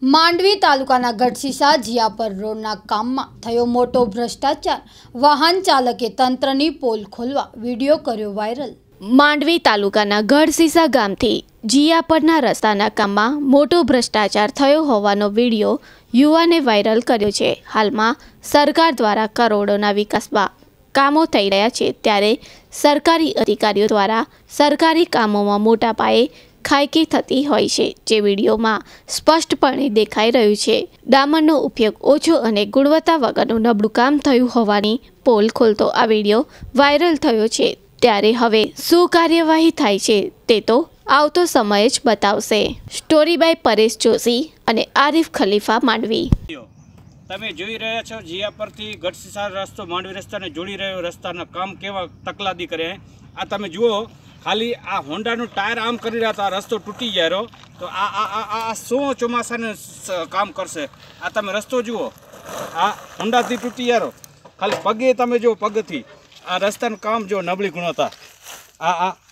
માંડવી તાલુકાના ગઢસીસા જીયાપર રોડના કામમાં થયો મોટો ભ્રષ્ટાચાર। વાહન ચાલકે તંત્રની પોલ ખોલવા વિડીયો કર્યો વાયરલ। માંડવી તાલુકાના ગઢસીસા ગામથી જીયાપરના રસ્તાના કામમાં મોટો ભ્રષ્ટાચાર થયો હોવાનો વિડીયો યુવાને વાયરલ કર્યો છે। હાલમાં સરકાર દ્વારા કરોડોના વિકાસમાં કામો થઈ રહ્યા છે, ત્યારે સરકારી અધિકારીઓ દ્વારા સરકારી કામોમાં મોટા પાયે ખાયકી થતી હોય છે, જે વિડીયોમાં સ્પષ્ટપણે દેખાઈ રહ્યું છે। ડામરનો ઉપયોગ ઓછો અને ગુણવત્તા વગરનું નબળું કામ થયું હોવાની પોલ ખોલતો આ વિડીયો વાયરલ થયો છે, ત્યારે હવે શું કાર્યવાહી થાય છે તે તો આવતો સમય જ બતાવશે। સ્ટોરી બાય પરેશ જોશી અને આરિફ ખલીફા, માંડવી। તમે જોઈ રહ્યા છો જીયાપરથી ગઢસીસા રસ્તો માંડવી રસ્તાને જોડી રહ્યો રસ્તાના કામ કેવા તકલાદી કરે। આ તમે જુઓ, ખાલી આ હોન્ડાનું ટાયર આમ કરી રહ્યા હતા, રસ્તો તૂટી ગયો તો આ શું ચોમાસાનું કામ કરશે? આ તમે રસ્તો જુઓ, આ હોન્ડાથી તૂટી ગયો, ખાલી પગે તમે જુઓ, પગથી આ રસ્તાનું કામ જુઓ, નબળી ગુણવત્તા।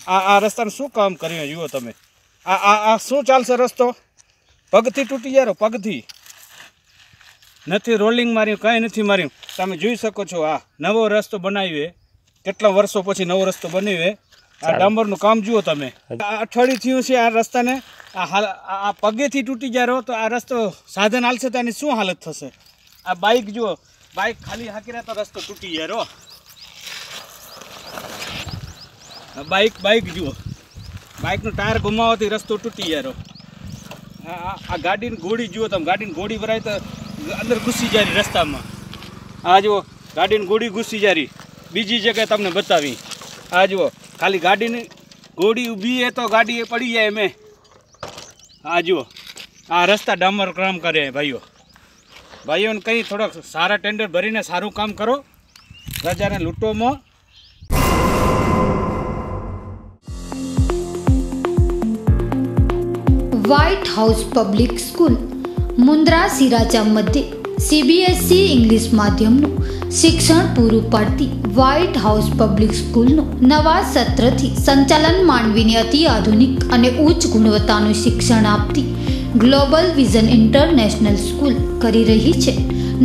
આ રસ્તાનું શું કામ કર્યું જુઓ તમે, આ શું ચાલશે રસ્તો? પગથી તૂટી ગયો, પગથી નથી રોલિંગ માર્યું, કાંઈ નથી માર્યું। તમે જોઈ શકો છો, આ નવો રસ્તો બનાવ્યો, કેટલા વર્ષો પછી નવો રસ્તો બનાવ્યો। આ ડામરનું કામ જુઓ તમે, આ અઠવાડિયું થયું છે આ રસ્તાને, આ પગેથી તૂટી ગયો તો આ રસ્તો સાધન હાલશે તો એની શું હાલત થશે? આ બાઇક જુઓ, બાઇક ખાલી હાકી રહ્યા તો રસ્તો તૂટી ગયો। બાઇક જુઓ, બાઇકનું ટાયર ગુમાવવાથી રસ્તો તૂટી ગયો। આ ગાડીની ગોળી જુઓ તમે, ગાડીની ગોળી ભરાય તો અંદર ઘૂસી જાય રસ્તામાં। આ જુઓ, ગાડીની ગોળી ઘૂસી જાય, બીજી જગ્યાએ તમને બતાવી। આ જુઓ, ખાલી ગાડીની ગોળી ઊભી હે તો ગાડી એ પડી જાય મેં। આ જુઓ, આ રસ્તા ડામર કામ કરે ભાઈઓને કંઈ થોડાક સારા ટેન્ડર ભરીને સારું કામ કરો, પ્રજાને લૂંટોમાં। White House public school Mundra સિરાચા મધ્યે CBSE ઇંગ્લિશ માધ્યમનું શિક્ષણ પૂરું પાડતી વ્હાઇટ હાઉસ પબ્લિક સ્કૂલનું નવા સત્રથી સંચાલન માંડવીની અતિ આધુનિક અને ઉચ્ચ ગુણવત્તાનું શિક્ષણ આપતી ગ્લોબલ વિઝન ઇન્ટરનેશનલ સ્કૂલ કરી રહી છે।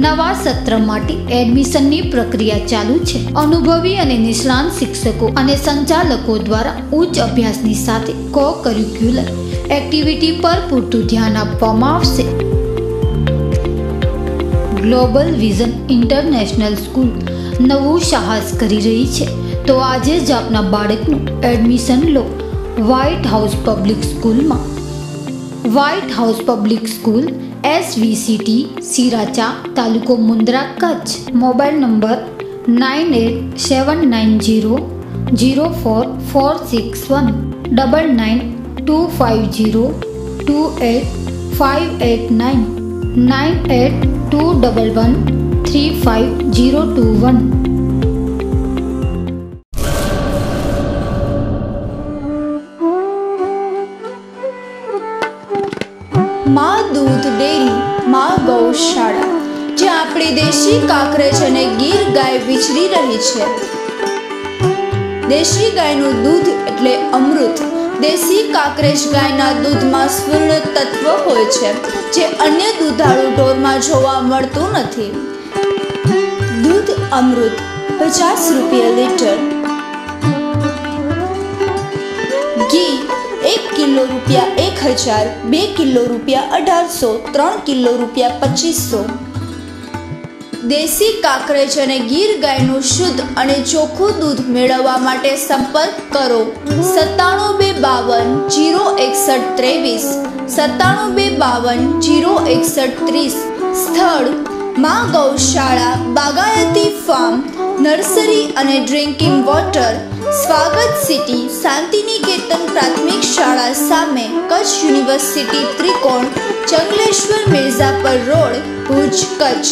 નવા સત્ર માટે એડમિશનની પ્રક્રિયા ચાલુ છે। અનુભવી અને નિષ્ણાંત શિક્ષકો અને સંચાલકો દ્વારા ઉચ્ચ અભ્યાસની સાથે કો કરિક્યુલર એક્ટિવિટી પર પૂરતું ધ્યાન આપવામાં આવશે। ગ્લોબલ વિઝન ઇન્ટરનેશનલ સ્કૂલ નવું સાહસ કરી રહી છે, તો આજે જ આપના બાળકનું એડમિશન લો વ્હાઇટ હાઉસ પબ્લિક સ્કૂલમાં। White House public school SVCT સિરાચા, તાલુકો મુન્દ્રા, કચ્છ। Mobile number 9879004461 9925028589 9821135021। માં દૂધ ડેરી, માં ગૌશાળા, જ્યાં આપણી દેશી કાકરેજ અને ગીર ગાય વિચરી રહી છે। દેશી ગાયનું દૂધ એટલે અમૃત। દેશી કાકરેજ ગાયના દૂધમાં સ્વર્ણ તત્વ હોય છે, જે અન્ય દૂધાળુ ઢોરમાં જોવા મળતું નથી। દૂધ અમૃત 50 રૂપિયા લીટર। ઘી 1 કિલો રૂપિયા 1000, 2 કિલો રૂપિયા 1800, 3 કિલો રૂપિયા 2500। દેશી કાકરેજ અને ગીર ગાયનું શુદ્ધ અને ચોખ્ખું દૂધ મેળવવા માટે સંપર્ક કરો 9722506123, 9722506130। સ્થળ માં ગૌશાળા, બાગાયતી ફાર્મ, નર્સરી અને ડ્રિંકિંગ વોટર, સ્વાગત સિટી, શાંતિનિકેતન પ્રાથમિક શાળા સામે, કચ્છ યુનિવર્સિટી ત્રિકોણ, ચંગલેશ્વર મિર્ઝાપર રોડ, ભુજ, કચ્છ।